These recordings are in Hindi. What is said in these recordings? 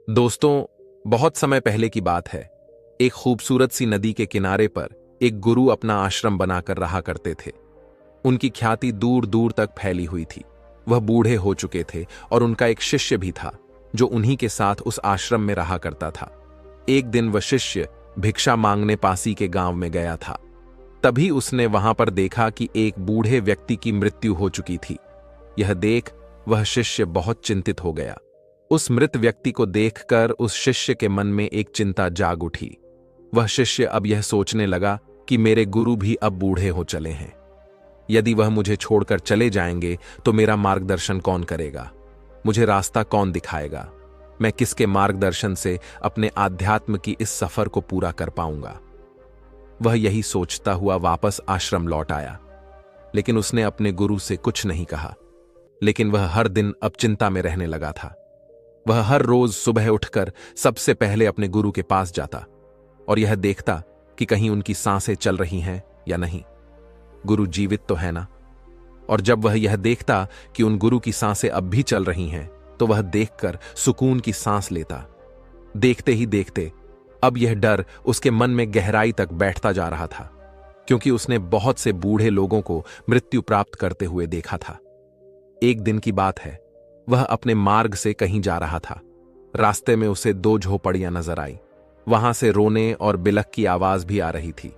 दोस्तों, बहुत समय पहले की बात है। एक खूबसूरत सी नदी के किनारे पर एक गुरु अपना आश्रम बनाकर रहा करते थे। उनकी ख्याति दूर दूर तक फैली हुई थी। वह बूढ़े हो चुके थे और उनका एक शिष्य भी था जो उन्हीं के साथ उस आश्रम में रहा करता था। एक दिन वह शिष्य भिक्षा मांगने पासी के गांव में गया था। तभी उसने वहां पर देखा कि एक बूढ़े व्यक्ति की मृत्यु हो चुकी थी। यह देख वह शिष्य बहुत चिंतित हो गया। उस मृत व्यक्ति को देखकर उस शिष्य के मन में एक चिंता जाग उठी। वह शिष्य अब यह सोचने लगा कि मेरे गुरु भी अब बूढ़े हो चले हैं। यदि वह मुझे छोड़कर चले जाएंगे तो मेरा मार्गदर्शन कौन करेगा? मुझे रास्ता कौन दिखाएगा? मैं किसके मार्गदर्शन से अपने आध्यात्म की इस सफर को पूरा कर पाऊंगा? वह यही सोचता हुआ वापस आश्रम लौट आया। लेकिन उसने अपने गुरु से कुछ नहीं कहा। लेकिन वह हर दिन अब चिंता में रहने लगा था। वह हर रोज सुबह उठकर सबसे पहले अपने गुरु के पास जाता और यह देखता कि कहीं उनकी सांसें चल रही हैं या नहीं। गुरु जीवित तो है ना? और जब वह यह देखता कि उन गुरु की सांसें अब भी चल रही हैं, तो वह देखकर सुकून की सांस लेता। देखते ही देखते अब यह डर उसके मन में गहराई तक बैठता जा रहा था, क्योंकि उसने बहुत से बूढ़े लोगों को मृत्यु प्राप्त करते हुए देखा था। एक दिन की बात है, वह अपने मार्ग से कहीं जा रहा था। रास्ते में उसे दो झोपड़ियां नजर आई। वहां से रोने और बिलख की आवाज भी आ रही थी।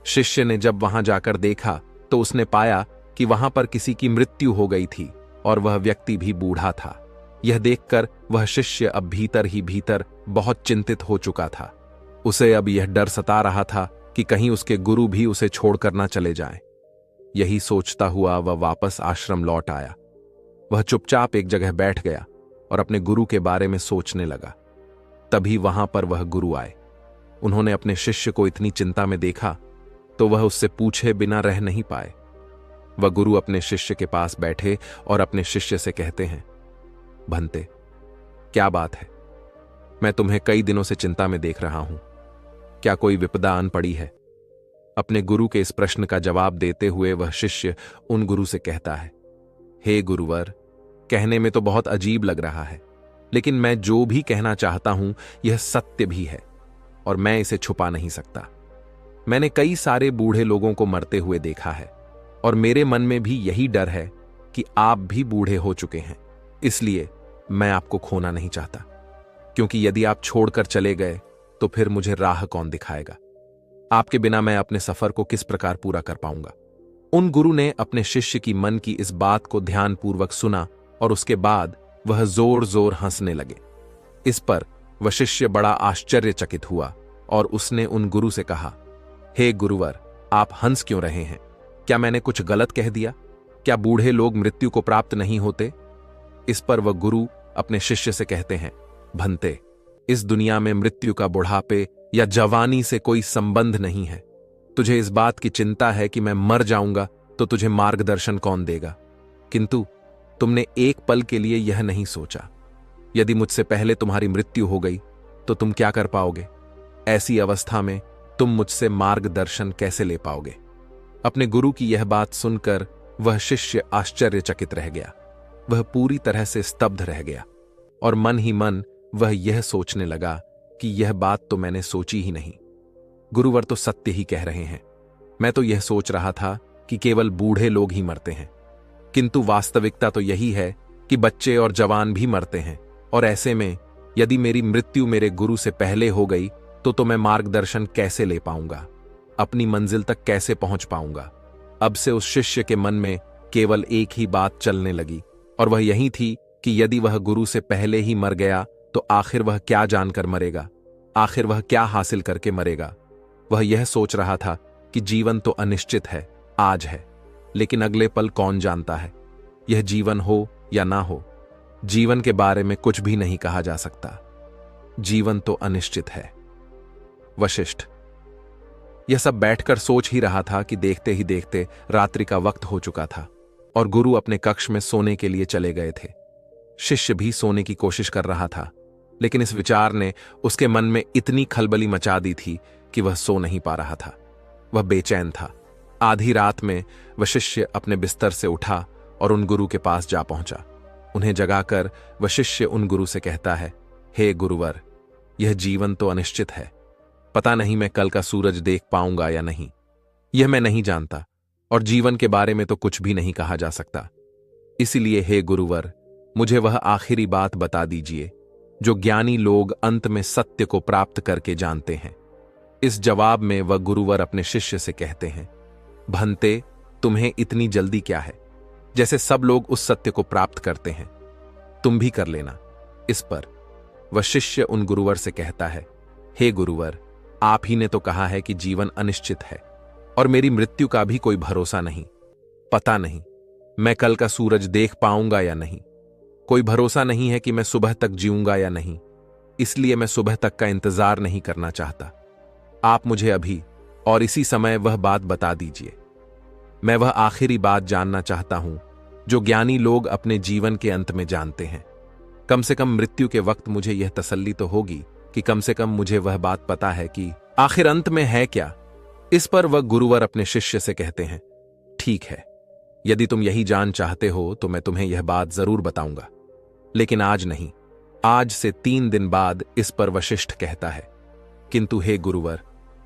शिष्य ने जब वहां जाकर देखा तो उसने पाया कि वहां पर किसी की मृत्यु हो गई थी और वह व्यक्ति भी बूढ़ा था। यह देखकर वह शिष्य अब भीतर ही भीतर बहुत चिंतित हो चुका था। उसे अब यह डर सता रहा था कि कहीं उसके गुरु भी उसे छोड़कर ना चले जाएं। यही सोचता हुआ वह वापस आश्रम लौट आया। वह चुपचाप एक जगह बैठ गया और अपने गुरु के बारे में सोचने लगा। तभी वहां पर वह गुरु आए। उन्होंने अपने शिष्य को इतनी चिंता में देखा तो वह उससे पूछे बिना रह नहीं पाए। वह गुरु अपने शिष्य के पास बैठे और अपने शिष्य से कहते हैं, भंते, क्या बात है? मैं तुम्हें कई दिनों से चिंता में देख रहा हूं। क्या कोई विपदा आन पड़ी है? अपने गुरु के इस प्रश्न का जवाब देते हुए वह शिष्य उन गुरु से कहता है, हे गुरुवर, कहने में तो बहुत अजीब लग रहा है, लेकिन मैं जो भी कहना चाहता हूं यह सत्य भी है और मैं इसे छुपा नहीं सकता। मैंने कई सारे बूढ़े लोगों को मरते हुए देखा है और मेरे मन में भी यही डर है कि आप भी बूढ़े हो चुके हैं। इसलिए मैं आपको खोना नहीं चाहता, क्योंकि यदि आप छोड़कर चले गए तो फिर मुझे राह कौन दिखाएगा? आपके बिना मैं अपने सफर को किस प्रकार पूरा कर पाऊंगा? उन गुरु ने अपने शिष्य की मन की इस बात को ध्यानपूर्वक सुना और उसके बाद वह जोर जोर हंसने लगे। इस पर वह शिष्य बड़ा आश्चर्यचकित हुआ और उसने उन गुरु से कहा, हे गुरुवर, आप हंस क्यों रहे हैं? क्या मैंने कुछ गलत कह दिया? क्या बूढ़े लोग मृत्यु को प्राप्त नहीं होते? इस पर वह गुरु अपने शिष्य से कहते हैं, भंते, इस दुनिया में मृत्यु का बुढ़ापे या जवानी से कोई संबंध नहीं है। तुझे इस बात की चिंता है कि मैं मर जाऊंगा तो तुझे मार्गदर्शन कौन देगा, किंतु तुमने एक पल के लिए यह नहीं सोचा, यदि मुझसे पहले तुम्हारी मृत्यु हो गई तो तुम क्या कर पाओगे? ऐसी अवस्था में तुम मुझसे मार्गदर्शन कैसे ले पाओगे? अपने गुरु की यह बात सुनकर वह शिष्य आश्चर्यचकित रह गया। वह पूरी तरह से स्तब्ध रह गया और मन ही मन वह यह सोचने लगा कि यह बात तो मैंने सोची ही नहीं। गुरुवर तो सत्य ही कह रहे हैं। मैं तो यह सोच रहा था कि केवल बूढ़े लोग ही मरते हैं, किंतु वास्तविकता तो यही है कि बच्चे और जवान भी मरते हैं। और ऐसे में यदि मेरी मृत्यु मेरे गुरु से पहले हो गई तो मैं मार्गदर्शन कैसे ले पाऊंगा? अपनी मंजिल तक कैसे पहुंच पाऊंगा? अब से उस शिष्य के मन में केवल एक ही बात चलने लगी और वह यही थी कि यदि वह गुरु से पहले ही मर गया तो आखिर वह क्या जानकर मरेगा? आखिर वह क्या हासिल करके मरेगा? वह यह सोच रहा था कि जीवन तो अनिश्चित है, आज है, लेकिन अगले पल कौन जानता है? यह जीवन हो या ना हो, जीवन के बारे में कुछ भी नहीं कहा जा सकता। जीवन तो अनिश्चित है। वशिष्ठ। यह सब बैठकर सोच ही रहा था कि देखते ही देखते रात्रि का वक्त हो चुका था और गुरु अपने कक्ष में सोने के लिए चले गए थे। शिष्य भी सोने की कोशिश कर रहा था, लेकिन इस विचार ने उसके मन में इतनी खलबली मचा दी थी कि वह सो नहीं पा रहा था। वह बेचैन था। आधी रात में वह शिष्य अपने बिस्तर से उठा और उन गुरु के पास जा पहुंचा। उन्हें जगाकर वह शिष्य उन गुरु से कहता है, हे गुरुवर, यह जीवन तो अनिश्चित है। पता नहीं मैं कल का सूरज देख पाऊंगा या नहीं। यह मैं नहीं जानता, और जीवन के बारे में तो कुछ भी नहीं कहा जा सकता। इसलिए हे गुरुवर, मुझे वह आखिरी बात बता दीजिए जो ज्ञानी लोग अंत में सत्य को प्राप्त करके जानते हैं। इस जवाब में वह गुरुवर अपने शिष्य से कहते हैं, भंते, तुम्हें इतनी जल्दी क्या है? जैसे सब लोग उस सत्य को प्राप्त करते हैं, तुम भी कर लेना। इस पर वह शिष्य उन गुरुवर से कहता है, हे गुरुवर, आप ही ने तो कहा है कि जीवन अनिश्चित है और मेरी मृत्यु का भी कोई भरोसा नहीं। पता नहीं मैं कल का सूरज देख पाऊंगा या नहीं। कोई भरोसा नहीं है कि मैं सुबह तक जीऊंगा या नहीं। इसलिए मैं सुबह तक का इंतजार नहीं करना चाहता। आप मुझे अभी और इसी समय वह बात बता दीजिए। मैं वह आखिरी बात जानना चाहता हूं जो ज्ञानी लोग अपने जीवन के अंत में जानते हैं। कम से कम मृत्यु के वक्त मुझे यह तसल्ली तो होगी कि कम से कम मुझे वह बात पता है कि आखिर अंत में है क्या। इस पर वह गुरुवर अपने शिष्य से कहते हैं, ठीक है, यदि तुम यही जान चाहते हो तो मैं तुम्हें यह बात जरूर बताऊंगा, लेकिन आज नहीं, आज से 3 दिन बाद। इस पर वशिष्ठ कहता है, किंतु हे गुरुवर,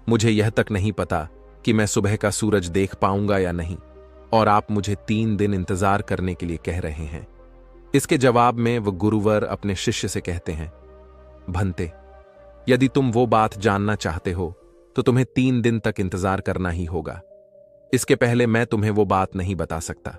मुझे यह तक नहीं पता कि मैं सुबह का सूरज देख पाऊंगा या नहीं, और आप मुझे 3 दिन इंतजार करने के लिए कह रहे हैं। इसके जवाब में वह गुरुवर अपने शिष्य से कहते हैं, भंते, यदि तुम वो बात जानना चाहते हो तो तुम्हें 3 दिन तक इंतजार करना ही होगा। इसके पहले मैं तुम्हें वो बात नहीं बता सकता।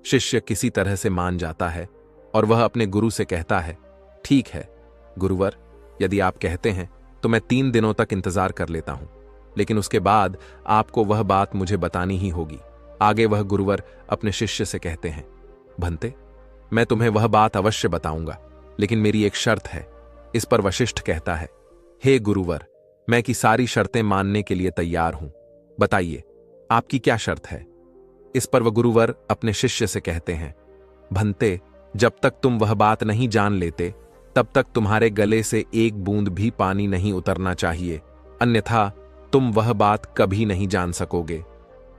शिष्य किसी तरह से मान जाता है और वह अपने गुरु से कहता है, ठीक है गुरुवर, यदि आप कहते हैं तो मैं 3 दिनों तक इंतजार कर लेता हूं, लेकिन उसके बाद आपको वह बात मुझे बतानी ही होगी। आगे वह गुरुवर अपने शिष्य से कहते हैं, भंते, मैं तुम्हें वह बात अवश्य बताऊंगा, लेकिन मेरी एक शर्त है। इस पर वशिष्ठ कहता है, हे गुरुवर, मैं की सारी शर्तें मानने के लिए तैयार हूं। बताइए, आपकी क्या शर्त है? इस पर वह गुरुवर अपने शिष्य से कहते हैं, भंते, जब तक तुम वह बात नहीं जान लेते तब तक तुम्हारे गले से एक बूंद भी पानी नहीं उतरना चाहिए, अन्यथा तुम वह बात कभी नहीं जान सकोगे।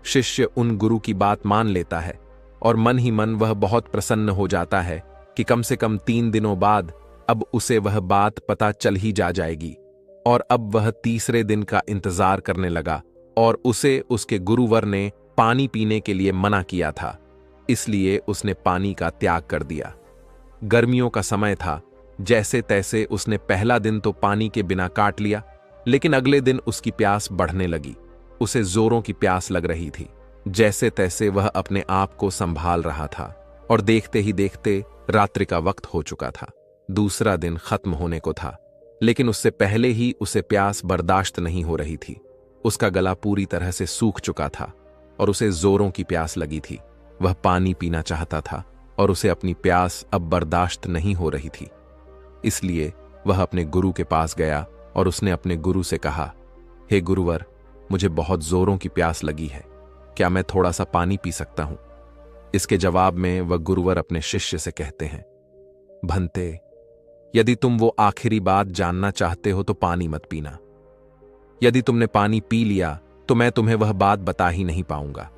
शिष्य उन गुरु की बात मान लेता है और मन ही मन वह बहुत प्रसन्न हो जाता है कि कम से कम 3 दिनों बाद अब उसे वह बात पता चल ही जाएगी। और अब वह तीसरे दिन का इंतजार करने लगा, और उसे उसके गुरुवर ने पानी पीने के लिए मना किया था, इसलिए उसने पानी का त्याग कर दिया। गर्मियों का समय था, जैसे तैसे उसने पहला दिन तो पानी के बिना काट लिया, लेकिन अगले दिन उसकी प्यास बढ़ने लगी। उसे जोरों की प्यास लग रही थी। जैसे तैसे वह अपने आप को संभाल रहा था, और देखते ही देखते रात्रि का वक्त हो चुका था। दूसरा दिन खत्म होने को था, लेकिन उससे पहले ही उसे प्यास बर्दाश्त नहीं हो रही थी। उसका गला पूरी तरह से सूख चुका था और उसे जोरों की प्यास लगी थी। वह पानी पीना चाहता था और उसे अपनी प्यास अब बर्दाश्त नहीं हो रही थी। इसलिए वह अपने गुरु के पास गया और उसने अपने गुरु से कहा, हे गुरुवर, मुझे बहुत जोरों की प्यास लगी है, क्या मैं थोड़ा सा पानी पी सकता हूं? इसके जवाब में वह गुरुवर अपने शिष्य से कहते हैं, भंते, यदि तुम वो आखिरी बात जानना चाहते हो तो पानी मत पीना। यदि तुमने पानी पी लिया तो मैं तुम्हें वह बात बता ही नहीं पाऊंगा।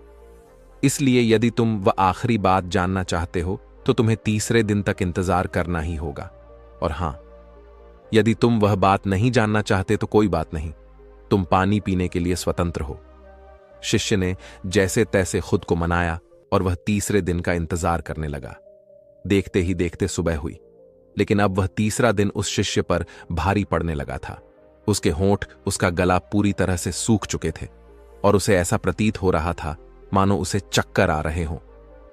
इसलिए यदि तुम वह आखिरी बात जानना चाहते हो तो तुम्हें तीसरे दिन तक इंतजार करना ही होगा। और हां, यदि तुम वह बात नहीं जानना चाहते तो कोई बात नहीं, तुम पानी पीने के लिए स्वतंत्र हो। शिष्य ने जैसे तैसे खुद को मनाया और वह तीसरे दिन का इंतजार करने लगा। देखते ही देखते सुबह हुई, लेकिन अब वह तीसरा दिन उस शिष्य पर भारी पड़ने लगा था। उसके होंठ, उसका गला पूरी तरह से सूख चुके थे और उसे ऐसा प्रतीत हो रहा था मानो उसे चक्कर आ रहे हों।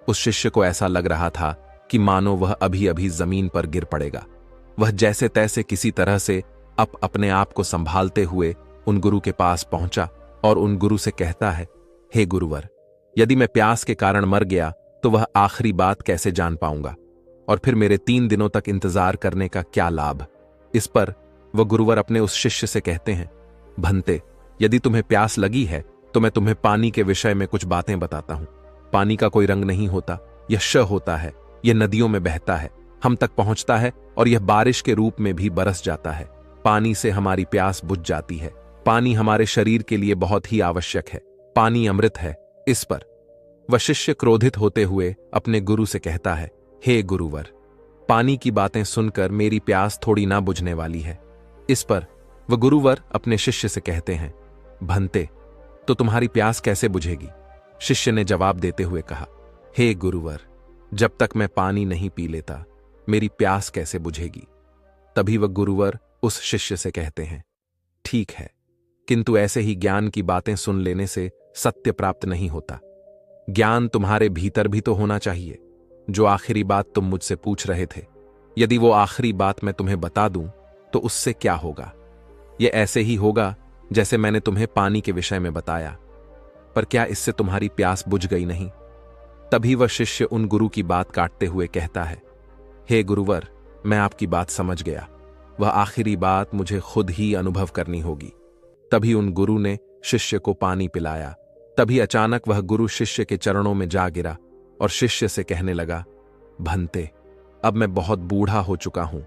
उस शिष्य को ऐसा लग रहा था कि मानो वह अभी अभी जमीन पर गिर पड़ेगा। वह जैसे तैसे किसी तरह से अपने आप को संभालते हुए उन गुरु के पास पहुंचा और उन गुरु से कहता है, हे गुरुवर, यदि मैं प्यास के कारण मर गया तो वह आखिरी बात कैसे जान पाऊंगा, और फिर मेरे 3 दिनों तक इंतजार करने का क्या लाभ? इस पर वह गुरुवर अपने उस शिष्य से कहते हैं, भंते, यदि तुम्हें प्यास लगी है तो मैं तुम्हें पानी के विषय में कुछ बातें बताता हूं। पानी का कोई रंग नहीं होता, यह श होता है, यह नदियों में बहता है, हम तक पहुंचता है और यह बारिश के रूप में भी बरस जाता है। पानी से हमारी प्यास बुझ जाती है। पानी हमारे शरीर के लिए बहुत ही आवश्यक है। पानी अमृत है। इस पर वह शिष्य क्रोधित होते हुए अपने गुरु से कहता है, हे गुरुवर, पानी की बातें सुनकर मेरी प्यास थोड़ी ना बुझने वाली है। इस पर वह गुरुवर अपने शिष्य से कहते हैं, भंते, तो तुम्हारी प्यास कैसे बुझेगी? शिष्य ने जवाब देते हुए कहा, हे गुरुवर, जब तक मैं पानी नहीं पी लेता मेरी प्यास कैसे बुझेगी? तभी वह गुरुवर उस शिष्य से कहते हैं, ठीक है, किंतु ऐसे ही ज्ञान की बातें सुन लेने से सत्य प्राप्त नहीं होता। ज्ञान तुम्हारे भीतर भी तो होना चाहिए। जो आखिरी बात तुम मुझसे पूछ रहे थे, यदि वो आखिरी बात मैं तुम्हें बता दूं तो उससे क्या होगा? यह ऐसे ही होगा जैसे मैंने तुम्हें पानी के विषय में बताया। पर क्या इससे तुम्हारी प्यास बुझ गई नहीं? तभी वह शिष्य उन गुरु की बात काटते हुए कहता है, हे गुरुवर, मैं आपकी बात समझ गया। वह आखिरी बात मुझे खुद ही अनुभव करनी होगी। तभी उन गुरु ने शिष्य को पानी पिलाया। तभी अचानक वह गुरु शिष्य के चरणों में जा गिरा और शिष्य से कहने लगा, भंते, अब मैं बहुत बूढ़ा हो चुका हूं।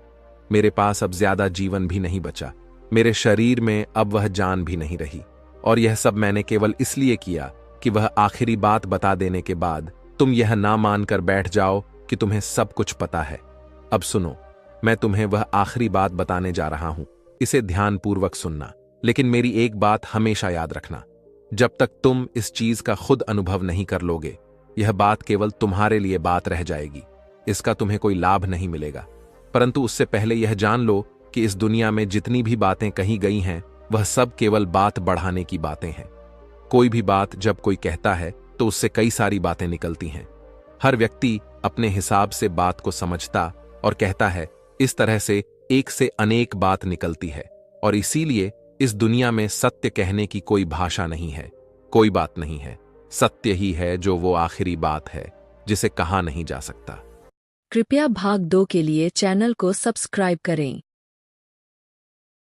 मेरे पास अब ज्यादा जीवन भी नहीं बचा। मेरे शरीर में अब वह जान भी नहीं रही। और यह सब मैंने केवल इसलिए किया कि वह आखिरी बात बता देने के बाद तुम यह ना मानकर बैठ जाओ कि तुम्हें सब कुछ पता है। अब सुनो, मैं तुम्हें वह आखिरी बात बताने जा रहा हूं। इसे ध्यानपूर्वक सुनना, लेकिन मेरी एक बात हमेशा याद रखना। जब तक तुम इस चीज का खुद अनुभव नहीं कर लोगे, यह बात केवल तुम्हारे लिए बात रह जाएगी। इसका तुम्हें कोई लाभ नहीं मिलेगा। परंतु उससे पहले यह जान लो कि इस दुनिया में जितनी भी बातें कही गई हैं, वह सब केवल बात बढ़ाने की बातें हैं। कोई भी बात जब कोई कहता है तो उससे कई सारी बातें निकलती हैं। हर व्यक्ति अपने हिसाब से बात को समझता और कहता है। इस तरह से एक से अनेक बात निकलती है। और इसीलिए इस दुनिया में सत्य कहने की कोई भाषा नहीं है, कोई बात नहीं है। सत्य ही है जो वो आखिरी बात है जिसे कहा नहीं जा सकता। कृपया भाग 2 के लिए चैनल को सब्सक्राइब करें।